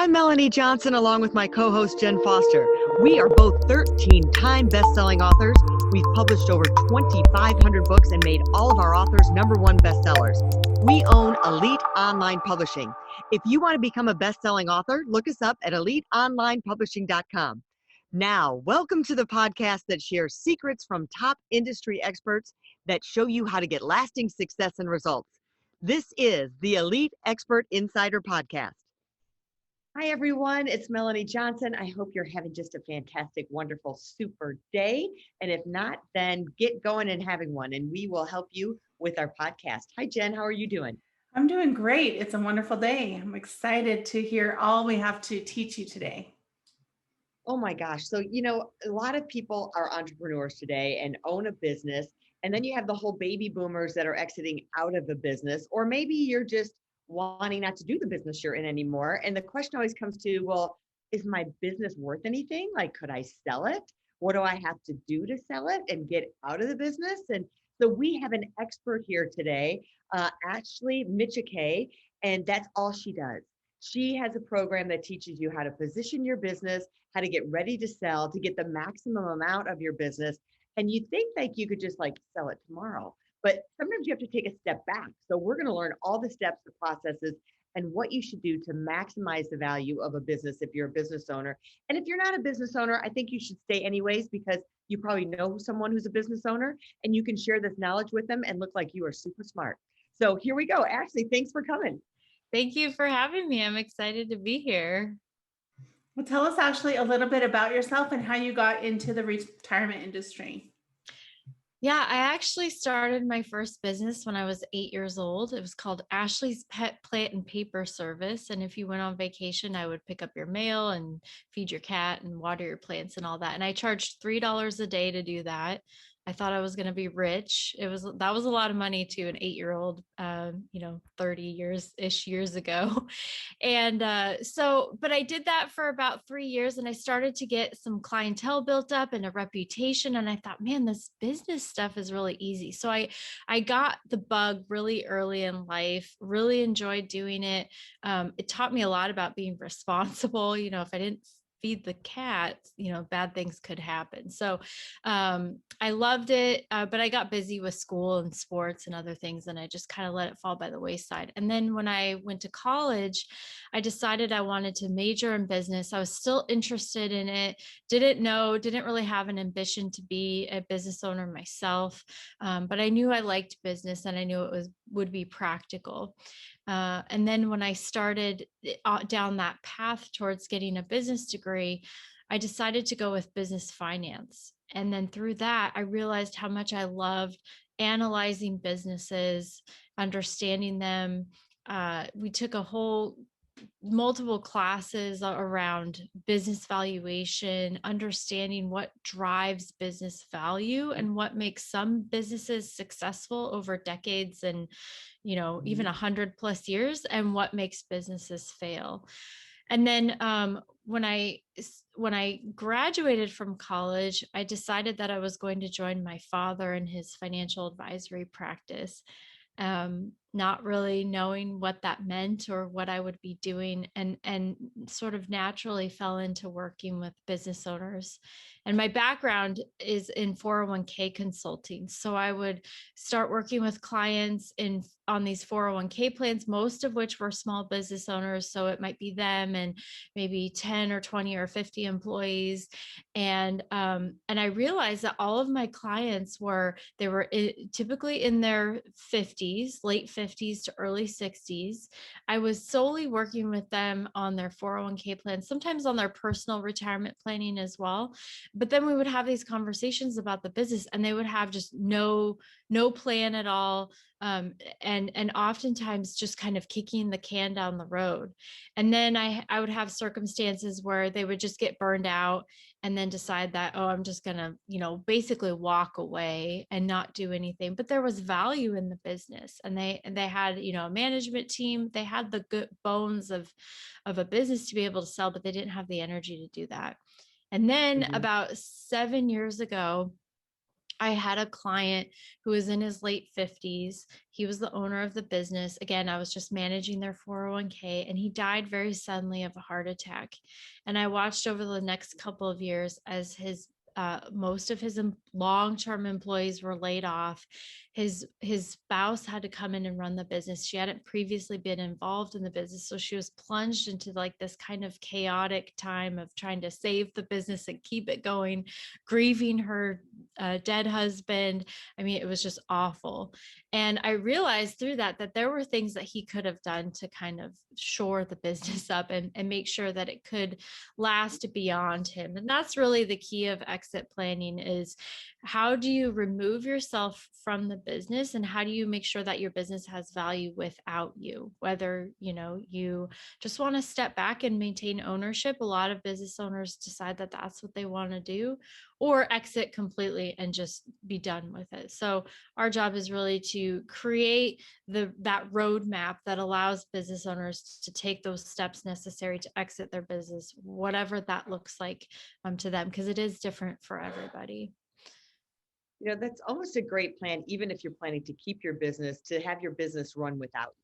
I'm Melanie Johnson, along with my co-host Jen Foster. We are both 13-time best-selling authors. We've published over 2,500 books and made all of our authors #1 bestsellers. We own Elite Online Publishing. If you want to become a best-selling author, look us up at eliteonlinepublishing.com. Now, welcome to the podcast that shares secrets from top industry experts that show you how to get lasting success and results. This is the Elite Expert Insider Podcast. Hi, everyone. It's Melanie Johnson. I hope you're having just a fantastic, wonderful, super day. And if not, then get going and having one, and we will help you with our podcast. Hi, Jen. How are you doing? I'm doing great. It's a wonderful day. I'm excited to hear all we have to teach you today. Oh, my gosh. So, a lot of people are entrepreneurs today and own a business. And then you have the whole baby boomers that are exiting out of the business, or maybe you're just wanting not to do the business you're in anymore. And the question always comes to, well, is my business worth anything? Like, could I sell it? What do I have to do to sell it and get out of the business? And so we have an expert here today, Ashley Micciche, and that's all she does. She has a program that teaches you how to position your business, how to get ready to sell, to get the maximum amount of your business. And you think like you could just like sell it tomorrow, but sometimes you have to take a step back. So we're going to learn all the steps, the processes, and what you should do to maximize the value of a business if you're a business owner. And if you're not a business owner, I think you should stay anyways, because you probably know someone who's a business owner and you can share this knowledge with them and look like you are super smart. So here we go. Ashley, thanks for coming. Thank you for having me. I'm excited to be here. Well, tell us, Ashley, a little bit about yourself and how you got into the retirement industry. Yeah, I actually started my first business when I was 8 years old. It was called Ashley's Pet Plant and Paper Service. And if you went on vacation, I would pick up your mail and feed your cat and water your plants and all that. And I charged $3 a day to do that. I thought I was going to be rich. That was a lot of money to an 8-year-old, 30 years ago. And but I did that for about 3 years, and I started to get some clientele built up and a reputation. And I thought, man, this business stuff is really easy. So I got the bug really early in life, really enjoyed doing it. It taught me a lot about being responsible. If I didn't feed the cat, bad things could happen. So I loved it, but I got busy with school and sports and other things, and I just kind of let it fall by the wayside. And then when I went to college, I decided I wanted to major in business. I was still interested in it, didn't really have an ambition to be a business owner myself, but I knew I liked business and I knew it would be practical. And then when I started down that path towards getting a business degree, I decided to go with business finance. And then through that, I realized how much I loved analyzing businesses, understanding them. We took multiple classes around business valuation, understanding what drives business value and what makes some businesses successful over decades and, even 100+ years, and what makes businesses fail. And then when I graduated from college, I decided that I was going to join my father in his financial advisory practice, not really knowing what that meant or what I would be doing, and sort of naturally fell into working with business owners. And my background is in 401k consulting. So I would start working with clients on these 401k plans, most of which were small business owners. So it might be them and maybe 10 or 20 or 50 employees. And I realized that all of my clients were typically in their 50s, late 50s to early 60s. I was solely working with them on their 401k plans, sometimes on their personal retirement planning as well. But then we would have these conversations about the business, and they would have just no plan at all. And oftentimes just kind of kicking the can down the road. And then I would have circumstances where they would just get burned out and then decide that, oh, I'm just going to, basically walk away and not do anything. But there was value in the business, and they had, a management team. They had the good bones of a business to be able to sell, but they didn't have the energy to do that. And then about 7 years ago, I had a client who was in his late 50s. He was the owner of the business. Again, I was just managing their 401k, and he died very suddenly of a heart attack. And I watched over the next couple of years as most of his long-term employees were laid off. His spouse had to come in and run the business. She hadn't previously been involved in the business, so she was plunged into like this kind of chaotic time of trying to save the business and keep it going, grieving her dead husband. I mean, it was just awful. And I realized through that there were things that he could have done to kind of shore the business up and make sure that it could last beyond him. And that's really the key of exit planning, is how do you remove yourself from the business, and how do you make sure that your business has value without you? Whether, you just want to step back and maintain ownership. A lot of business owners decide that that's what they want to do, or exit completely and just be done with it. So our job is really to create that roadmap that allows business owners to take those steps necessary to exit their business, whatever that looks like to them, because it is different for everybody. That's almost a great plan, even if you're planning to keep your business, to have your business run without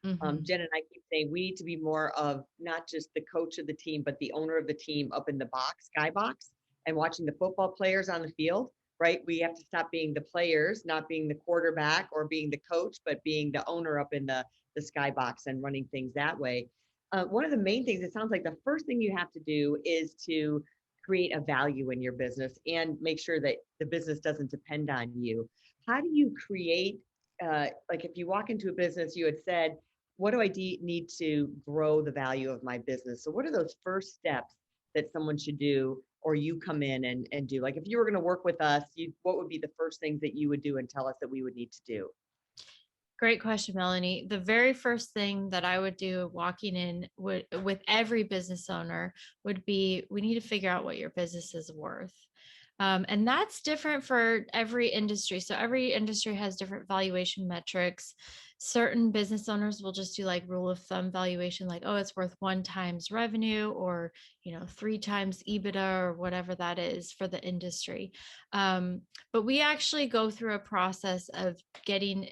you. Mhm. Jen and I keep saying we need to be more of not just the coach of the team, but the owner of the team up in the skybox, and watching the football players on the field, right? We have to stop being the players, not being the quarterback or being the coach, but being the owner up in the skybox and running things that way. One of the main things, it sounds like the first thing you have to do is to create a value in your business and make sure that the business doesn't depend on you. How do you create, like if you walk into a business, you had said, what do I need to grow the value of my business? So what are those first steps that someone should do, or you come in and do? Like if you were going to work with us, what would be the first things that you would do and tell us that we would need to do? Great question, Melanie. The very first thing that I would do walking in with every business owner would be, we need to figure out what your business is worth. And that's different for every industry. So every industry has different valuation metrics. Certain business owners will just do like rule of thumb valuation, like, oh, it's worth 1x revenue, or 3x EBITDA, or whatever that is for the industry. But we actually go through a process of getting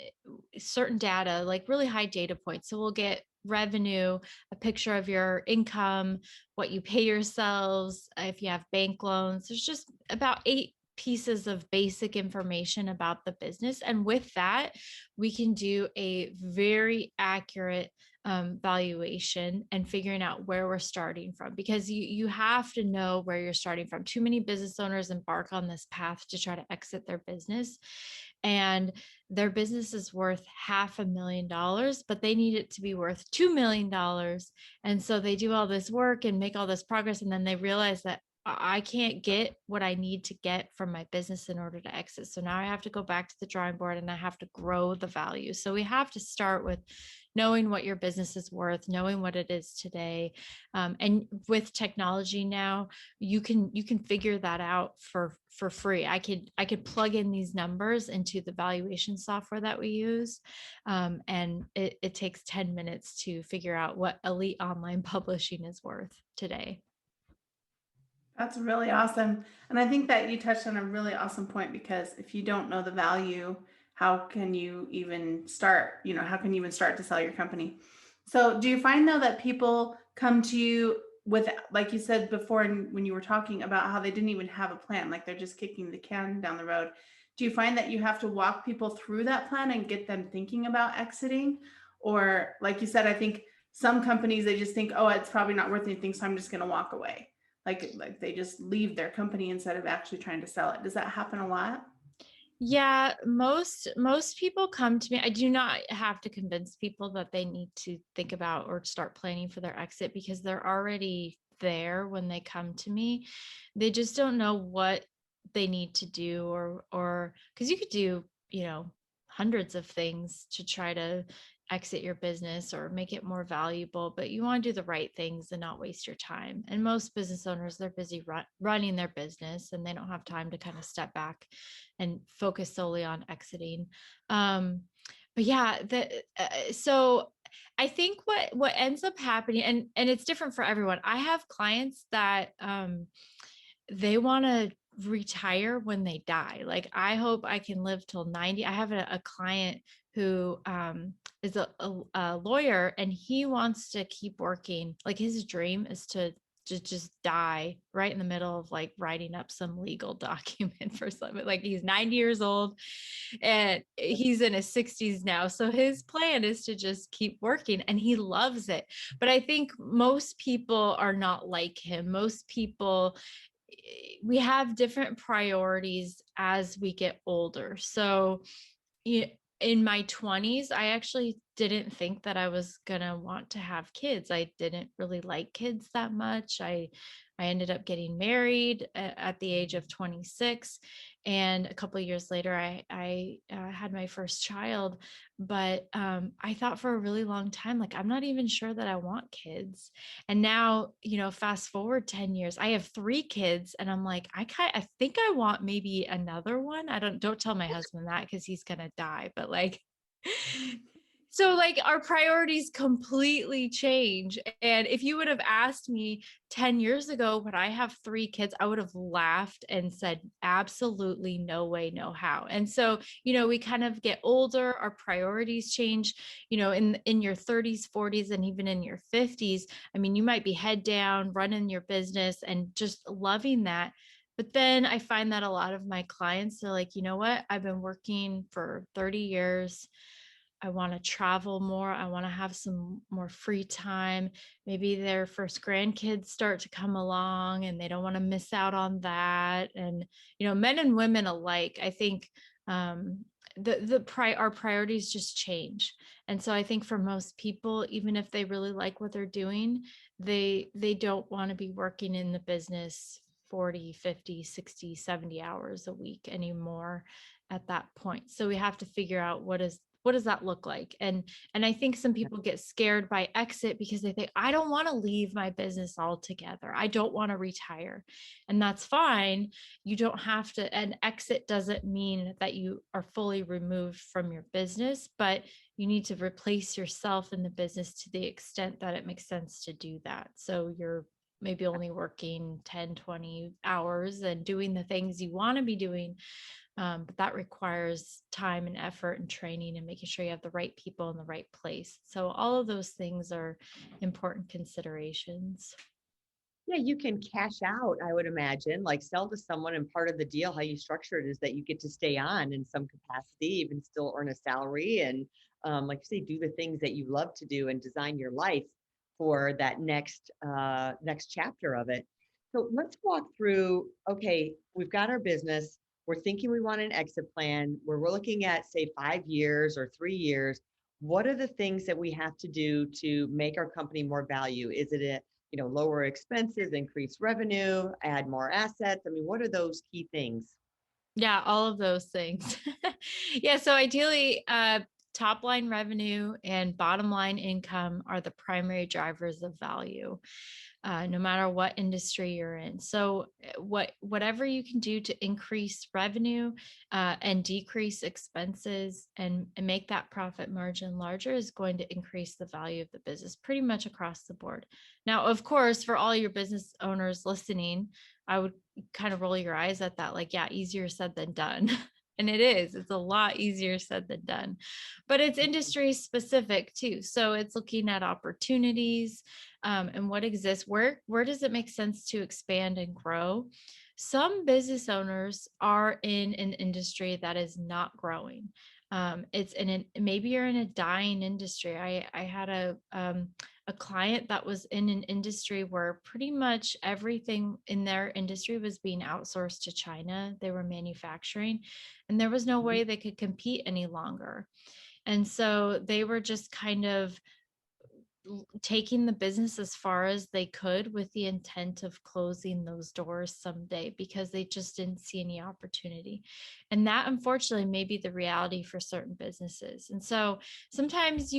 certain data, like really high data points. So we'll get revenue, a picture of your income, what you pay yourselves, if you have bank loans. There's just about 8 pieces of basic information about the business. And with that, we can do a very accurate valuation and figuring out where we're starting from, because you have to know where you're starting from. Too many business owners embark on this path to try to exit their business, and their business is worth $500,000, but they need it to be worth $2 million. And so they do all this work and make all this progress, and then they realize that I can't get what I need to get from my business in order to exit. So now I have to go back to the drawing board and I have to grow the value. So we have to start with knowing what your business is worth, knowing what it is today. And with technology now, you can figure that out for free. I could plug in these numbers into the valuation software that we use. And it takes 10 minutes to figure out what elite online publishing is worth today. That's really awesome. And I think that you touched on a really awesome point, because if you don't know the value, how can you even start? How can you even start to sell your company? So, do you find though that people come to you with, like you said before, and when you were talking about how they didn't even have a plan, like they're just kicking the can down the road? Do you find that you have to walk people through that plan and get them thinking about exiting? Or, like you said, I think some companies, they just think, oh, it's probably not worth anything, so I'm just going to walk away. Like they just leave their company instead of actually trying to sell it. Does that happen a lot? Yeah, most people come to me. I do not have to convince people that they need to think about or start planning for their exit, because they're already there when they come to me. They just don't know what they need to do, or because you could do, hundreds of things to try to exit your business or make it more valuable, but you want to do the right things and not waste your time. And most business owners, they're busy running their business, and they don't have time to kind of step back and focus solely on exiting. But yeah, so I think what ends up happening, and it's different for everyone. I have clients that they want to retire when they die. Like, I hope I can live till 90. I have a client who is a lawyer, and he wants to keep working. Like, his dream is to just die right in the middle of like writing up some legal document for something. Like, he's 90 years old and he's in his 60s now. So his plan is to just keep working, and he loves it. But I think most people are not like him. Most people, we have different priorities as we get older. So in my 20s, I actually didn't think that I was gonna want to have kids. I didn't really like kids that much. I ended up getting married at the age of 26, and a couple of years later, I had my first child. But I thought for a really long time, like, I'm not even sure that I want kids. And now, fast forward 10 years, I have 3 kids, and I'm like, I think I want maybe another one. Don't tell my husband that, because he's gonna die. But like, so like, our priorities completely change. And if you would have asked me 10 years ago, when I have 3 kids, I would have laughed and said, absolutely no way, no how. And so, we kind of get older, our priorities change, in your 30s, 40s, and even in your 50s. I mean, you might be head down, running your business and just loving that. But then I find that a lot of my clients are like, you know what? I've been working for 30 years. I want to travel more. I want to have some more free time. Maybe their first grandkids start to come along and they don't want to miss out on that. And, men and women alike, I think our priorities just change. And so I think for most people, even if they really like what they're doing, they don't want to be working in the business 40, 50, 60, 70 hours a week anymore at that point. So we have to figure out what does that look like? And I think some people get scared by exit because they think, I don't want to leave my business altogether. I don't want to retire. And that's fine. You don't have to. And exit doesn't mean that you are fully removed from your business, but you need to replace yourself in the business to the extent that it makes sense to do that. So you're maybe only working 10, 20 hours and doing the things you want to be doing. But that requires time and effort and training and making sure you have the right people in the right place. So all of those things are important considerations. Yeah, you can cash out, I would imagine, like sell to someone, and part of the deal, how you structure it, is that you get to stay on in some capacity, even still earn a salary, and like you say, do the things that you love to do and design your life for that next chapter of it. So let's walk through, okay, we've got our business, we're thinking we want an exit plan, we're looking at say 5 years or 3 years. What are the things that we have to do to make our company more value? Is it a lower expenses, increase revenue, add more assets? I mean, what are those key things? Yeah, all of those things. Yeah, so ideally, top line revenue and bottom line income are the primary drivers of value, no matter what industry you're in. So, whatever you can do to increase revenue and decrease expenses and make that profit margin larger is going to increase the value of the business pretty much across the board. Now, of course, for all your business owners listening, I would kind of roll your eyes at that, like, yeah, easier said than done. And it's a lot easier said than done, but it's industry specific too. So it's looking at opportunities and what exists. Where does it make sense to expand and grow? Some business owners are in an industry that is not growing. It's maybe you're in a dying industry. I had a client that was in an industry where pretty much everything in their industry was being outsourced to China. They were manufacturing, and there was no Mhm. way they could compete any longer. And so they were just kind of taking the business as far as they could with the intent of closing those doors someday because they just didn't see any opportunity. And that, unfortunately, may be the reality for certain businesses. And so sometimes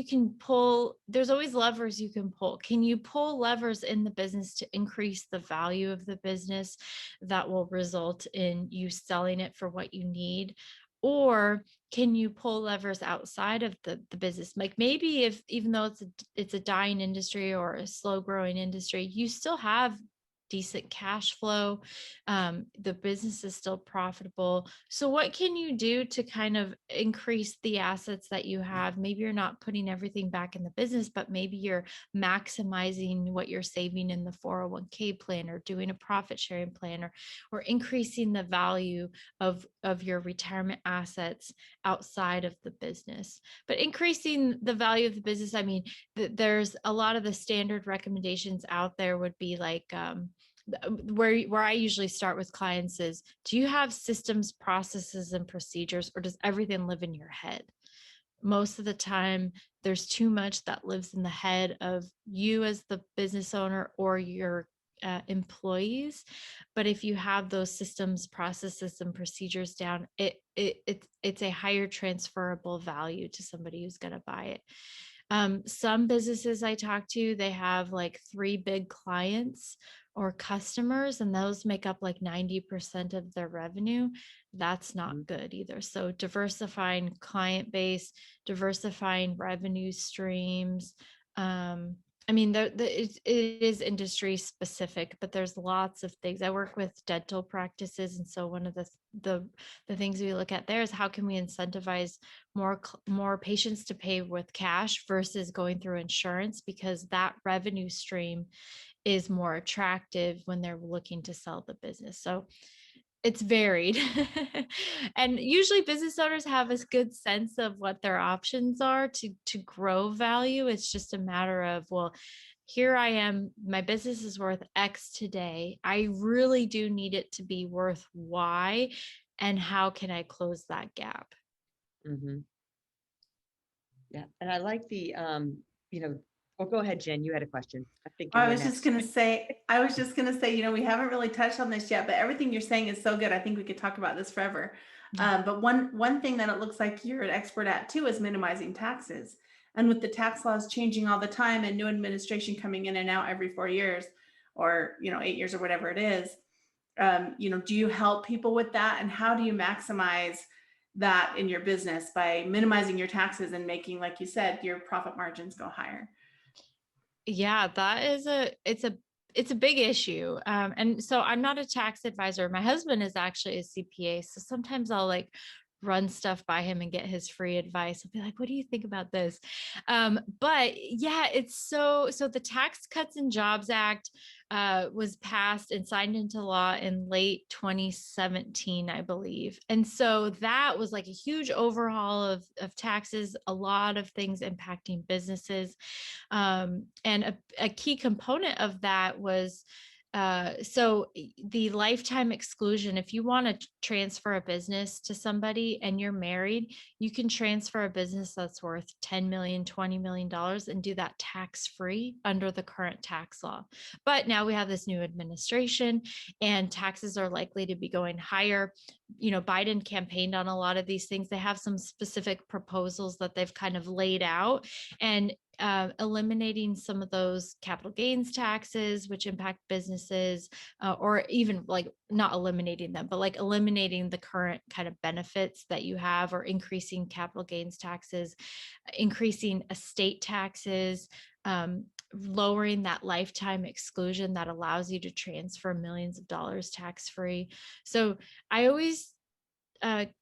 there's always levers you can pull. Can you pull levers in the business to increase the value of the business that will result in you selling it for what you need? Or can you pull levers outside of the business? Like, maybe if, even though it's a dying industry or a slow growing industry, you still have decent cash flow. The business is still profitable. So what can you do to kind of increase the assets that you have? Maybe you're not putting everything back in the business, but maybe you're maximizing what you're saving in the 401k plan, or doing a profit sharing plan, or increasing the value of your retirement assets outside of the business. But increasing the value of the business, I mean, there's a lot of the standard recommendations out there would be like, where I usually start with clients is, do you have systems, processes, and procedures, or does everything live in your head? Most of the time, there's too much that lives in the head of you as the business owner or your employees. But if you have those systems, processes, and procedures down, it's a higher transferable value to somebody who's going to buy it. Some businesses I talk to, they have like 3 big clients or customers, and those make up like 90% of their revenue. That's not good either. So diversifying client base, diversifying revenue streams. I mean, it is industry specific, but there's lots of things. I work with dental practices, and so one of the things we look at there is, how can we incentivize more patients to pay with cash versus going through insurance, because that revenue stream is more attractive when they're looking to sell the business. So it's varied. And usually business owners have a good sense of what their options are to grow value. It's just a matter of, well, here I am, my business is worth X today. I really do need it to be worth Y. And how can I close that gap? Mm-hmm. Yeah. And I like the, oh, go ahead, Jen. You had a question. I think you I were was just next. gonna say, we haven't really touched on this yet, but everything you're saying is so good. I think we could talk about this forever. But one thing that it looks like you're an expert at too is minimizing taxes. And with the tax laws changing all the time and new administration coming in and out every 4 years, or 8 years or whatever it is, do you help people with that? And how do you maximize that in your business by minimizing your taxes and making, like you said, your profit margins go higher? Yeah, it's a big issue. And so I'm not a tax advisor. My husband is actually a CPA. So sometimes I'll like run stuff by him and get his free advice. I'll be like, what do you think about this? But yeah, it's so the Tax Cuts and Jobs Act was passed and signed into law in late 2017, I believe. And so that was like a huge overhaul of taxes, a lot of things impacting businesses. And a key component of that was, so the lifetime exclusion. If you want to transfer a business to somebody and you're married, you can transfer a business that's worth $10 million, $20 million and do that tax-free under the current tax law. But now we have this new administration and taxes are likely to be going higher. Biden campaigned on a lot of these things. They have some specific proposals that they've kind of laid out, and eliminating some of those capital gains taxes, which impact businesses, or even like not eliminating them, but like eliminating the current kind of benefits that you have, or increasing capital gains taxes, increasing estate taxes, lowering that lifetime exclusion that allows you to transfer millions of dollars tax-free. So I always I'm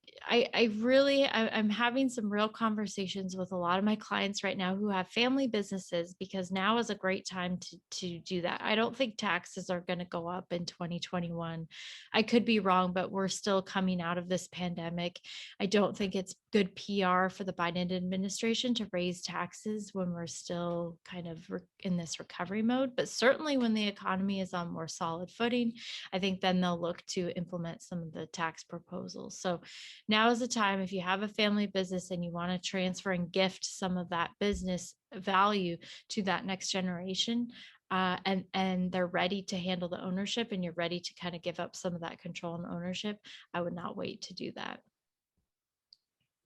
having some real conversations with a lot of my clients right now who have family businesses, because now is a great time to do that. I don't think taxes are going to go up in 2021. I could be wrong, but we're still coming out of this pandemic. I don't think it's good PR for the Biden administration to raise taxes when we're still kind of in this recovery mode. But certainly when the economy is on more solid footing, I think then they'll look to implement some of the tax proposals. So now is the time, if you have a family business and you want to transfer and gift some of that business value to that next generation, and they're ready to handle the ownership, and you're ready to kind of give up some of that control and ownership, I would not wait to do that.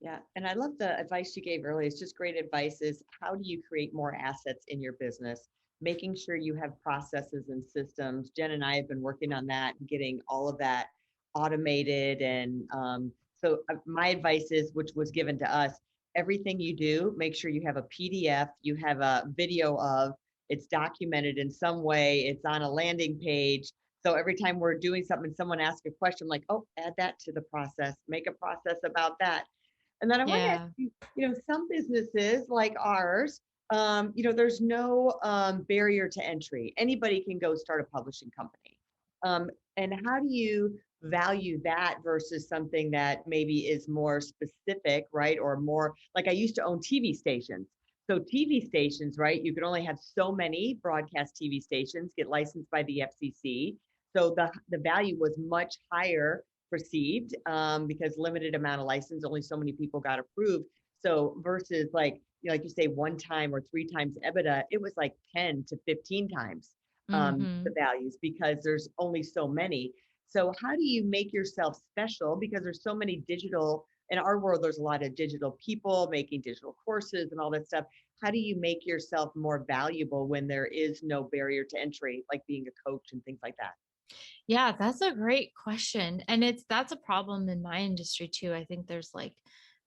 Yeah. And I love the advice you gave earlier. It's just great advice, is how do you create more assets in your business? Making sure you have processes and systems. Jen and I have been working on that and getting all of that automated. And so my advice is, which was given to us, everything you do, make sure you have a PDF, you have a video of, It's documented in some way. It's on a landing page. So every time we're doing something, someone asks a question like, oh, add that to the process, make a process about that. And then I want to ask Yeah. you, some businesses like ours, there's no barrier to entry. Anybody can go start a publishing company. And how do you value that versus something that maybe is more specific, right? Or more like I used to own TV stations. So TV stations, right? You could only have so many broadcast TV stations get licensed by the FCC. So the value was much higher perceived because limited amount of license, only so many people got approved. So versus like, like you say, one time or three times EBITDA, it was like 10 to 15 times the Hmm. values because there's only so many. So how do you make yourself special? Because there's so many digital, in our world, there's a lot of digital people making digital courses and all that stuff. How do you make yourself more valuable when there is no barrier to entry, like being a coach and things like that? Yeah, that's a great question. And that's a problem in my industry too. I think there's like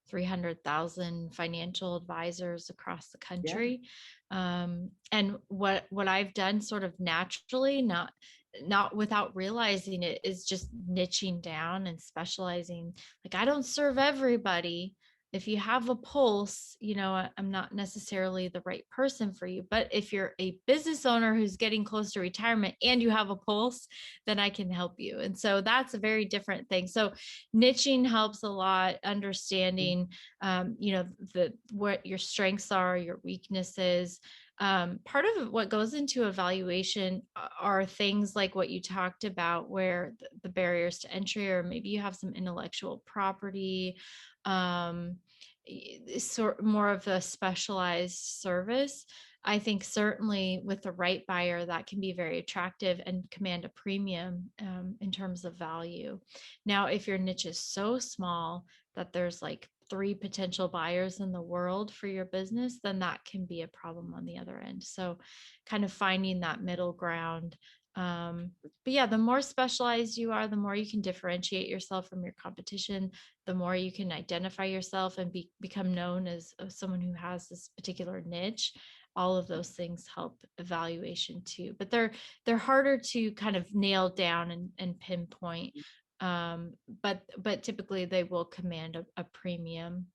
300,000 financial advisors across the Yeah. country. And what I've done sort of naturally, not without realizing it, is just niching down and specializing. Like, I don't serve everybody. If you have a pulse, I'm not necessarily the right person for you. But if you're a business owner who's getting close to retirement and you have a pulse, then I can help you. And so that's a very different thing. So niching helps a lot, understanding, what your strengths are, your weaknesses. Part of what goes into evaluation are things like what you talked about, where the barriers to entry, or maybe you have some intellectual property, sort more of a specialized service. I think certainly with the right buyer, that can be very attractive and command a premium in terms of value. Now, if your niche is so small that there's like three potential buyers in the world for your business, then that can be a problem on the other end. So, kind of finding that middle ground. But yeah, the more specialized you are, the more you can differentiate yourself from your competition, the more you can identify yourself and become known as someone who has this particular niche. All of those things help evaluation too, but they're harder to kind of nail down and pinpoint. But typically they will command a premium.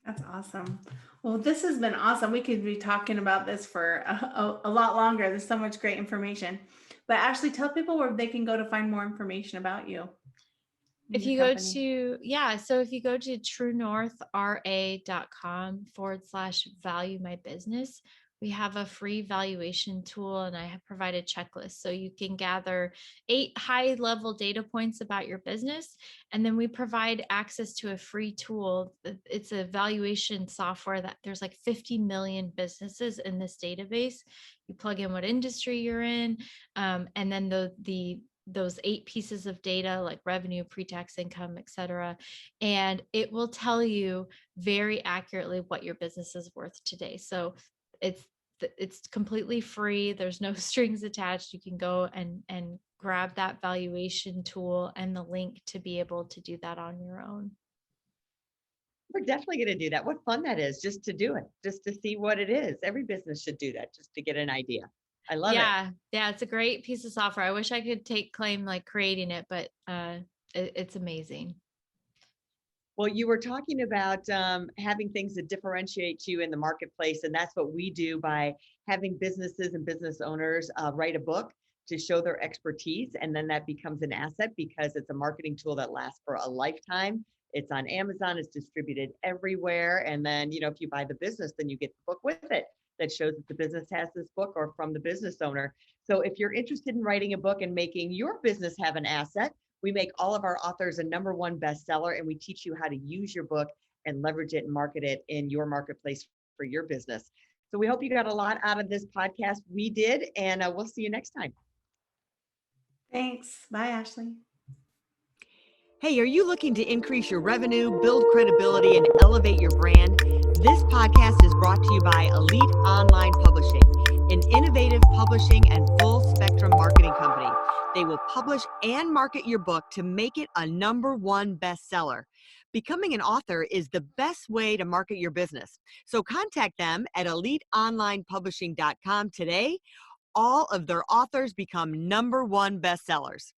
That's awesome. Well, this has been awesome. We could be talking about this for a lot longer. There's so much great information. But Ashley, tell people where they can go to find more information about you and If your you go company. to, yeah, so if you go to truenorthra.com/value my business, we have a free valuation tool, and I have provided checklists. So you can gather 8 high level data points about your business. And then we provide access to a free tool. It's a valuation software that there's like 50 million businesses in this database. You plug in what industry you're in, and then those 8 pieces of data like revenue, pre-tax income, et cetera. And it will tell you very accurately what your business is worth today. So it's completely free. There's no strings attached. You can go and grab that valuation tool and the link to be able to do that on your own. We're definitely going to do that. What fun that is just to do it, just to see what it is. Every business should do that just to get an idea. I love it. Yeah, it's a great piece of software. I wish I could take claim like creating it, but it's amazing. Well, you were talking about having things that differentiate you in the marketplace, and that's what we do by having businesses and business owners write a book to show their expertise, and then that becomes an asset because it's a marketing tool that lasts for a lifetime. It's on Amazon, it's distributed everywhere, and then if you buy the business, then you get the book with it that shows that the business has this book or from the business owner. So if you're interested in writing a book and making your business have an asset, we make all of our authors a #1 bestseller, and we teach you how to use your book and leverage it and market it in your marketplace for your business. So we hope you got a lot out of this podcast. We did, and we'll see you next time. Thanks. Bye, Ashley. Hey, are you looking to increase your revenue, build credibility, and elevate your brand? This podcast is brought to you by Elite Online Publishing, an innovative publishing and full spectrum marketing company. They will publish and market your book to make it a #1 bestseller. Becoming an author is the best way to market your business. So contact them at eliteonlinepublishing.com today. All of their authors become #1 bestsellers.